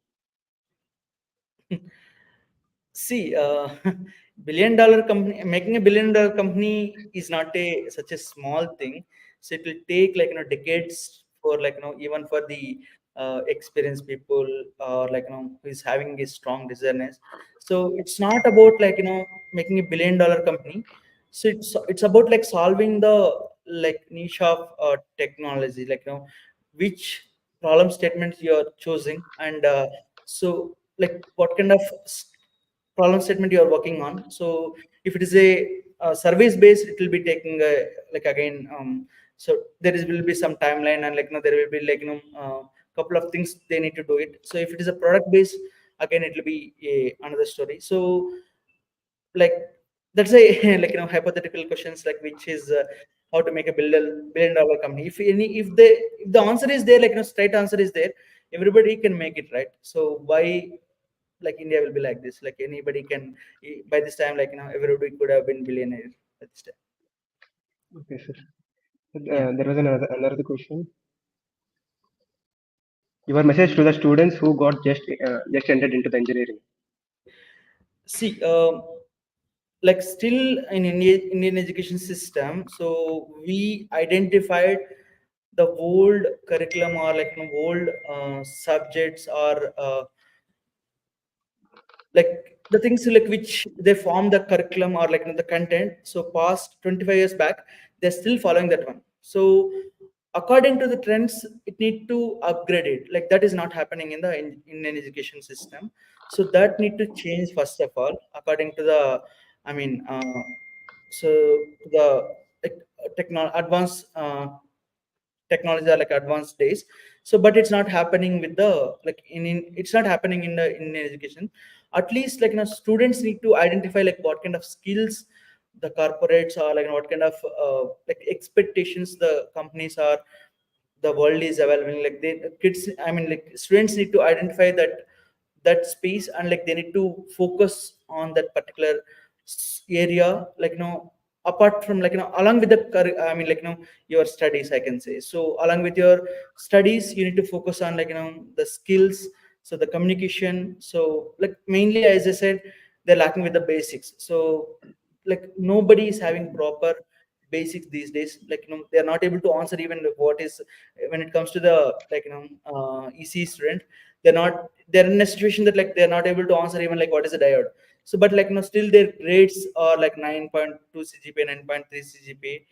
See, billion-dollar company, making a billion-dollar company is not a such a small thing. So it will take like decades for even for the experienced people, or who is having a strong desirness. So it's not about making a $1 billion company. So it's about solving the niche of technology, which problem statements you're choosing, and so what kind of problem statement you are working on. So if it is a service based, it will be taking again, so there is will be some timeline, and there will be couple of things they need to do it. So if it is a product based, again it will be another story. So like that's a hypothetical questions, which is how to make a billion dollar company. If the answer is there, straight answer is there, everybody can make it, right? So why India will be like this? Anybody can, by this time, everybody could have been billionaire at this time. Okay, sir. Yeah. There was another question. Your message to the students who got just entered into the engineering. See, still in Indian education system, so we identified the old curriculum, or old subjects, or the things which they form the curriculum, or the content. So past 25 years back, they're still following that one. So according to the trends, it need to upgrade it. That is not happening in the Indian education system. So that need to change first of all, according to the, I mean, so the advanced technology, are advanced days. So but it's not happening with the it's not happening in the Indian education. At least students need to identify what kind of skills the corporates are, what kind of expectations the companies are, the world is evolving. They kids, I mean, students need to identify that space, and they need to focus on that particular area, apart from along with the I mean, your studies, I can say. So along with your studies, you need to focus on the skills, so the communication. So mainly, as I said, they're lacking with the basics. So nobody is having proper basics these days. They are not able to answer even what is, when it comes to the EC student. They're in a situation that they're not able to answer even what is a diode. So but still their grades are 9.2 CGPA, 9.3 CGPA.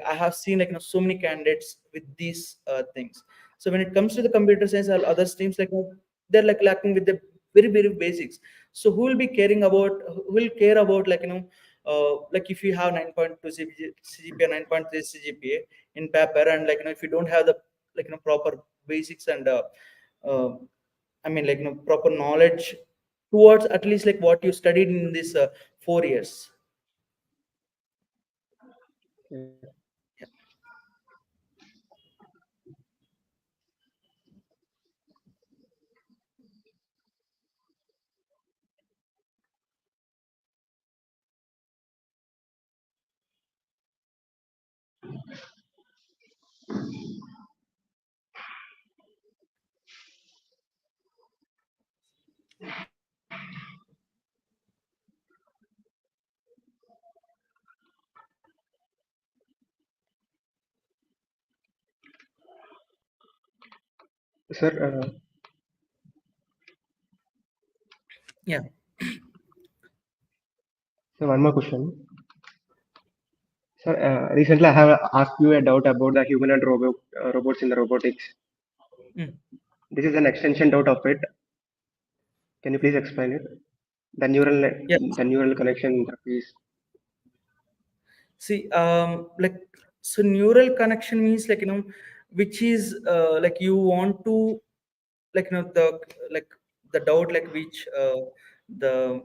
I have seen so many candidates with these things. So when it comes to the computer science or other streams, they're lacking with the very very basics. So who will be caring about, who will care about if you have 9.2 CGPA, 9.3 CGPA in paper, and if you don't have the proper basics, and uh, I mean, proper knowledge towards at least what you studied in this 4 years. Okay. Yeah. Sir, Yeah. so one more question. Sir, recently I have asked you a doubt about the human and robots in the robotics. Mm. This is an extension doubt of it. Can you please explain it? The Yeah. the neural connection interface. See, so neural connection means which is you want to the the doubt which the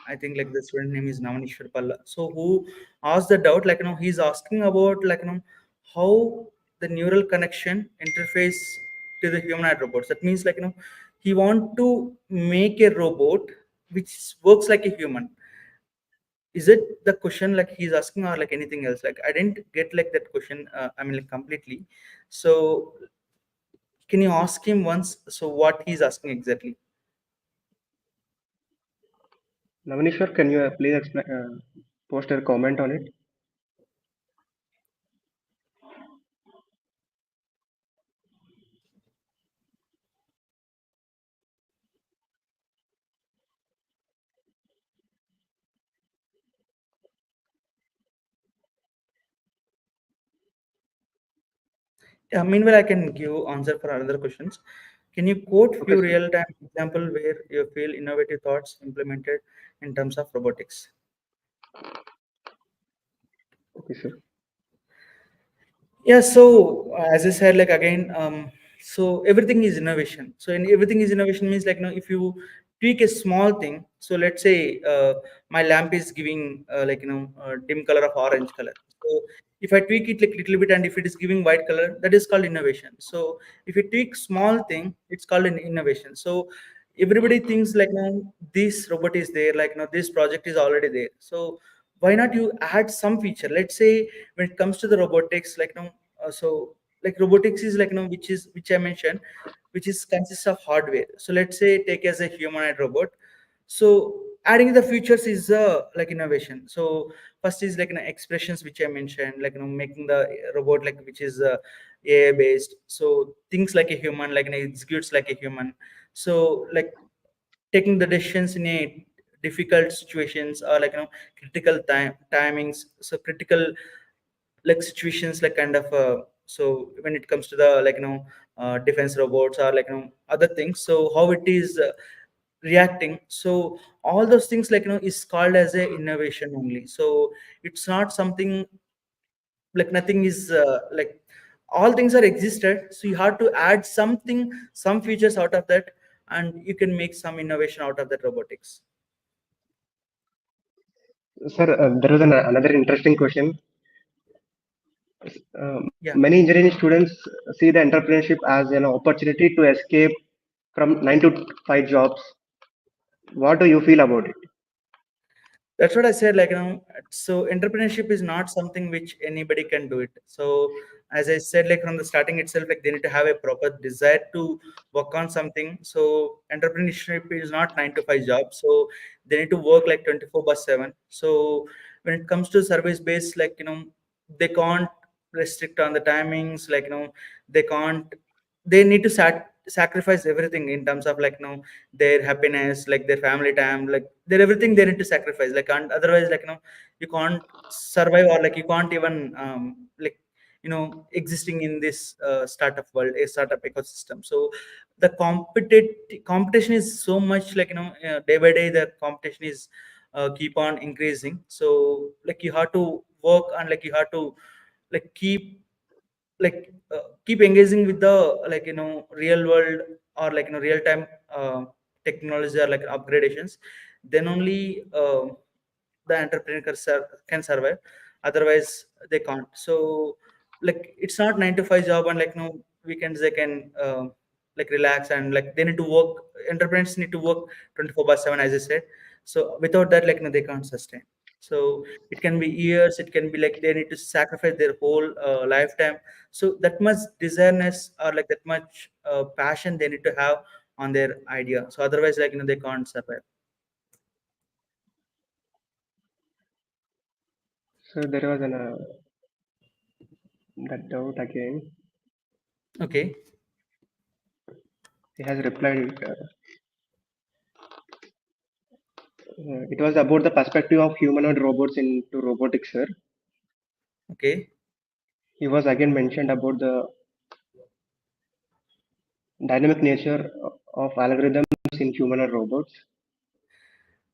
I think the student name is Namanishwar Palla. So who asked the doubt, he's asking about how the neural connection interface to the humanoid robots. That means he want to make a robot which works like a human. Is it the question he's asking, or anything else? I didn't get that question, I mean, completely. So can you ask him once, so what he's asking exactly? Namanishwar, can you please explain, post a comment on it? Yeah, meanwhile, I can give answer for other questions. Can you quote Okay, few sir. real-time example where you feel innovative thoughts implemented in terms of robotics? Okay, sir. Yeah, so as I said, like again, so everything is innovation. So in everything is innovation means like, if you tweak a small thing. So let's say my lamp is giving like dim color of orange color. So if I tweak it like little bit and if it is giving white color, that is called innovation. So if you tweak small thing, it's called an innovation. So everybody thinks like, this robot is there, like this project is already there. So why not you add some feature? Let's say when it comes to the robotics, like so like robotics is like which I mentioned, which is consists of hardware. So let's say take as a humanoid robot. So adding the features is like innovation. So first is like expressions which I mentioned, like making the robot like which is AI based. So things like a human, like executes like a human. So like taking the decisions in a difficult situations or like critical timings. So critical like situations like kind of so when it comes to the like defense robots or like other things, so how it is reacting. So all those things like is called as a innovation only. So it's not something like nothing is like all things are existed, so you have to add something, some features out of that, and you can make some innovation out of that robotics. Sir, there was another interesting question. Yeah, Many engineering students see the entrepreneurship as an opportunity to escape from 9 to 5 jobs. What do you feel about it? that's what I said, like so entrepreneurship is not something which anybody can do it. So as I said, like from the starting itself, like they need to have a proper desire to work on something. So entrepreneurship is not 9 to 5 job, so they need to work like 24/7. So when it comes to service based, like they can't restrict on the timings, like they can't, they need to sacrifice everything in terms of like their happiness, like their family time, like their everything they need to sacrifice, like, and otherwise like you can't survive, or like you can't even like existing in this startup world, a startup ecosystem. So the competition is so much, like day by day the competition is keep on increasing. So like you have to work, and like you have to like keep engaging with the like real world, or like real time technology or like upgradations. Then only the entrepreneur can survive, otherwise they can't. So like it's not 9 to 5 job, and like weekends they can like relax, and like they need to work. Entrepreneurs need to work 24/7, as I said. So without that, like they can't sustain. So it can be years, it can be like they need to sacrifice their whole lifetime. So that much desireness, or like that much passion they need to have on their idea. So otherwise, like they can't survive. So there was that doubt again. Okay. He has replied. It was about the perspective of humanoid robots into robotics, sir. Okay. He was again mentioned about the dynamic nature of algorithms in humanoid robots.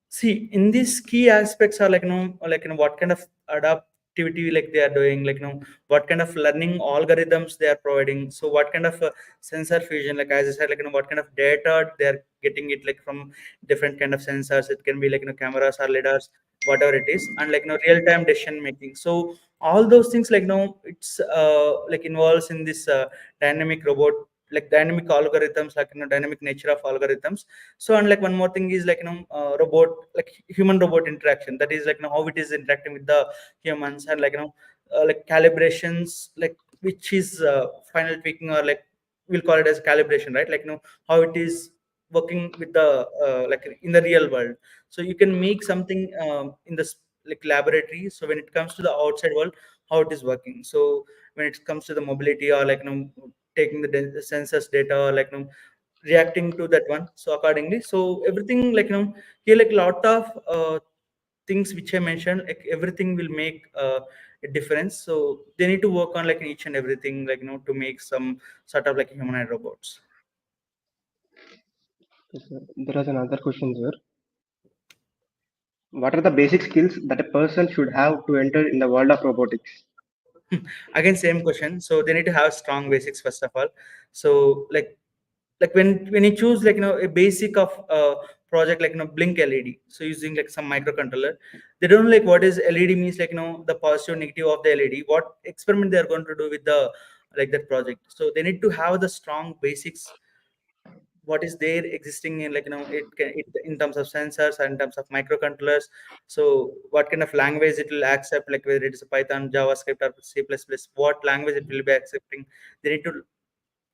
See, in these key aspects are like what kind of adaptivity like they are doing, like what kind of learning algorithms they are providing. So what kind of sensor fusion, like as I said, like what kind of data they are getting it, like from different kind of sensors. It can be like cameras or lidars, whatever it is, and like real time decision making. So all those things, like it's like involves in this dynamic robot, like dynamic algorithms, like dynamic nature of algorithms. So and like one more thing is like robot, like human robot interaction, that is like how it is interacting with the humans, and like like calibrations, like which is final tweaking, or like we'll call it as calibration, right? Like how it is working with the like in the real world. So you can make something in this like laboratory. So when it comes to the outside world, how it is working. So when it comes to the mobility, or like taking the sensors data, or like reacting to that one, so accordingly. So everything, like here like lot of things which I mentioned, like everything will make a difference. So they need to work on like each and everything, like to make some sort of like humanoid robots. Yes, sir. There is another question, sir. What are the basic skills that a person should have to enter in the world of robotics? Again, same question. So they need to have strong basics first of all. So like when you choose like a basic of project like blink led, so using like some microcontroller, they don't know like what is led means, like the positive negative of the led, what experiment they are going to do with the like that project. So they need to have the strong basics, what is there existing in like it in terms of sensors and in terms of microcontrollers. So what kind of language it will accept, like whether it is Python, JavaScript, or C++, what language it will be accepting. They need to,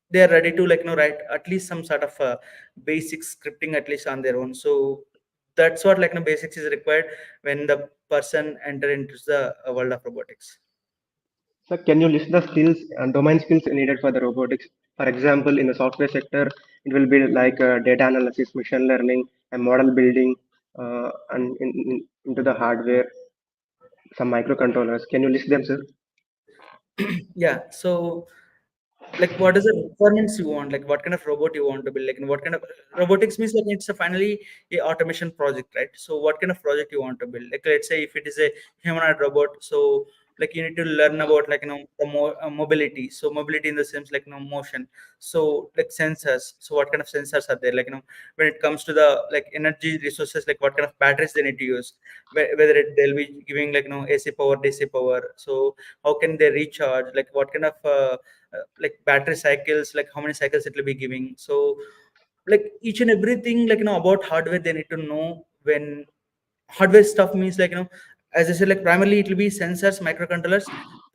they are ready to like write at least some sort of basic scripting at least on their own. So that's what like basics is required when the person enter into the world of robotics. So can you list the skills and domain skills needed for the robotics? For example, in the software sector, it will be like data analysis, machine learning, and model building, and into the hardware, some microcontrollers. Can you list them, sir? Yeah, so like what is the requirements you want, like what kind of robot you want to build, like what kind of robotics means, like it's a finally a automation project, right? So what kind of project you want to build, like let's say if it is a humanoid robot, so like you need to learn about like the mobility. So mobility in the sense like motion. So like sensors, so what kind of sensors are there, like when it comes to the like energy resources, like what kind of batteries they need to use, whether they'll be giving like AC power, DC power. So how can they recharge, like what kind of like battery cycles, like how many cycles it will be giving. So like each and everything like about hardware they need to know. When hardware stuff means like as I said, like primarily it will be sensors, microcontrollers,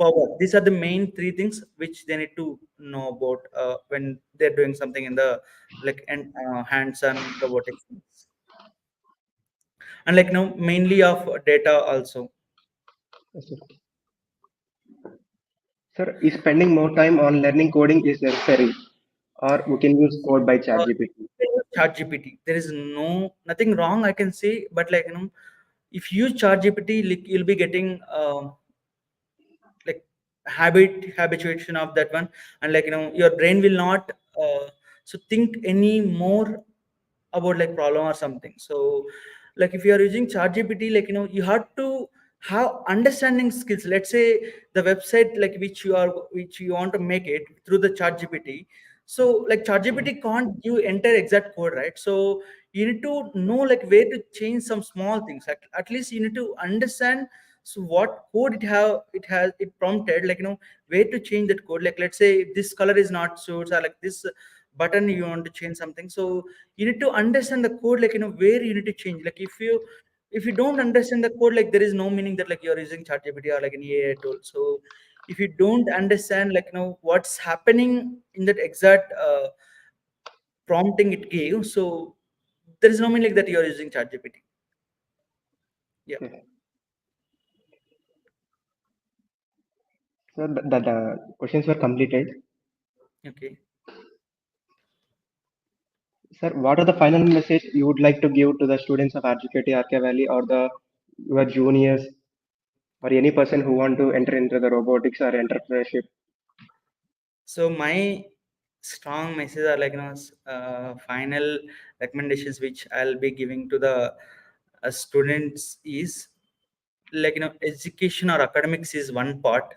power. These are the main three things which they need to know about when they're doing something in the like hands-on robotics. And like mainly of data also. Yes, sir. Sir, is spending more time on learning coding is necessary, or we can use code by ChatGPT? ChatGPT. There is nothing wrong I can say, but like if you use ChatGPT, like you'll be getting like habituation of that one, and like your brain will not so think any more about like problem or something. So like if you are using ChatGPT, like you have to have understanding skills. Let's say the website like which you want to make it through the ChatGPT. So like ChatGPT can't give entire exact code, right? So you need to know like where to change some small things. At least you need to understand so what code it prompted, like where to change that code. Like let's say this color is not suits, or like this button you want to change something. So you need to understand the code, like where you need to change. Like if you don't understand the code, like there is no meaning that like you're using ChatGPT or like an AI tool. So if you don't understand like what's happening in that exact prompting it gave, so there is no meaning like that you're using ChatGPT. Yeah. Okay. So the questions were completed. Okay. Sir, what are the final message you would like to give to the students of RGKT RK Valley, or the your juniors, or any person who want to enter into the robotics or entrepreneurship? So my strong message are like final recommendations which I'll be giving to the students is like education or academics is one part.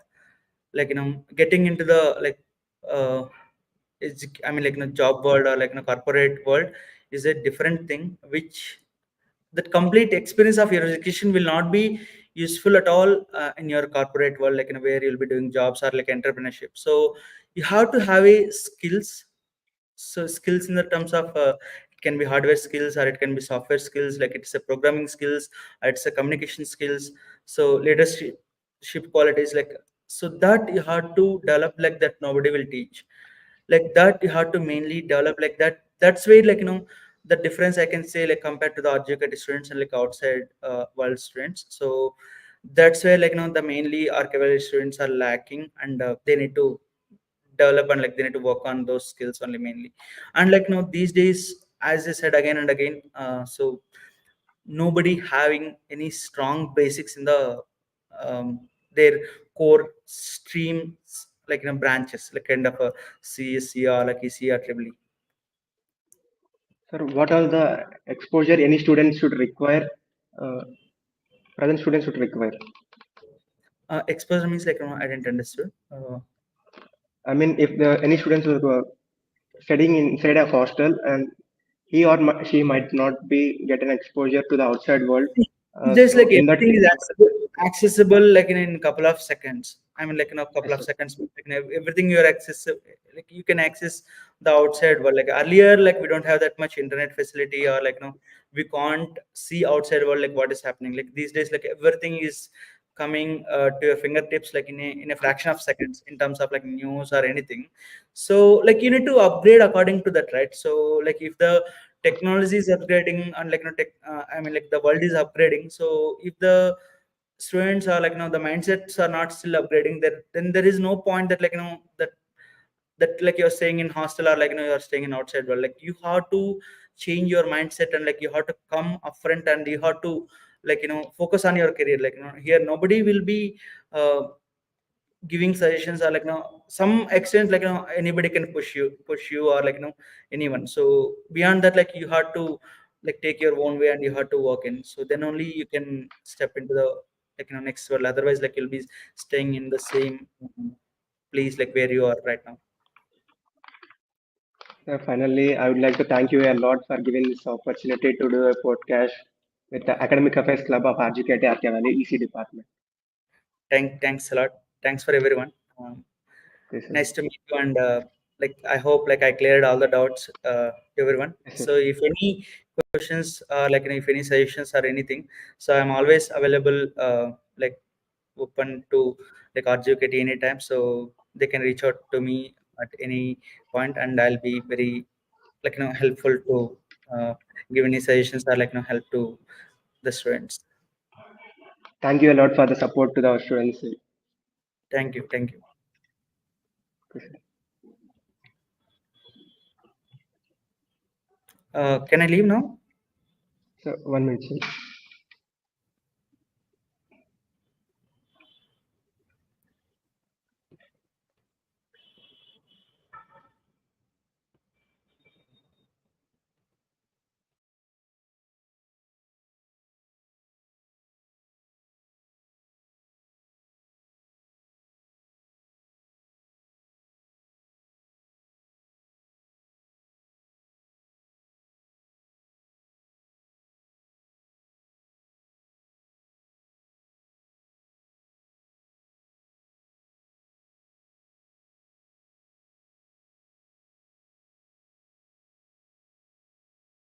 Like getting into the like uh, I mean like job world or like corporate world is a different thing. Which that complete experience of your education will not be useful at all in your corporate world, like where you'll be doing jobs or like entrepreneurship. So you have to have a skills. So skills in the terms of it can be hardware skills or it can be software skills, like it's a programming skills or it's a communication skills. So leadership qualities, like so that you have to develop, like that nobody will teach. Like that you have to mainly develop, like that. That's where like the difference I can say, like compared to the RJKT students and like outside world students. So that's where like the mainly archival students are lacking, and they need to develop, and like they need to work on those skills only mainly. And like these days, as I said again and again, so nobody having any strong basics in the their core streams, like branches, like kind of a CSC or like EC or triple E. Sir, what are the exposure any student should require? Uh, Present students should require. Exposure means like I didn't understood. I mean, if any students who are studying inside a hostel and he or she might not be get an exposure to the outside world. There's So like in that everything is case, accessible like in a couple of seconds. I mean, like in a couple yes, of sir. seconds, like, everything you're accessible, like you can access the outside world. Like earlier, like we don't have that much internet facility, or like we can't see outside world like what is happening. Like these days, like everything is coming to your fingertips, like in a fraction of seconds, in terms of like news or anything. So like you need to upgrade according to that, right? So like if the technology is upgrading, and like I mean like the world is upgrading, so if the students are like the mindsets are not still upgrading, then there is no point that that like you're staying in hostel, or like you're staying in outside world. Like you have to change your mindset, and like you have to come upfront, and you have to like focus on your career. Like here nobody will be uh, giving suggestions, or like some extent, like anybody can push you or like anyone. So beyond that, like you have to like take your own way, and you have to walk in, so then only you can step into the like next world. Otherwise, like you'll be staying in the same place like where you are right now. Finally, I would like to thank you a lot for giving this opportunity to do a podcast with the Academic Affairs Club of RGKT Valley EC department. Thanks a lot. Thanks for everyone. Yes, sir. Nice to meet you, and like I hope like I cleared all the doubts to everyone. Yes, sir. So if any questions, like if any suggestions or anything, so I'm always available, like open to like RGKT anytime, so they can reach out to me at any point, and I'll be very like helpful to give any suggestions, or like help to the students. Thank you a lot for the support to the students. Thank you. Yes, sir. Can I leave now? So 1 minute, sir.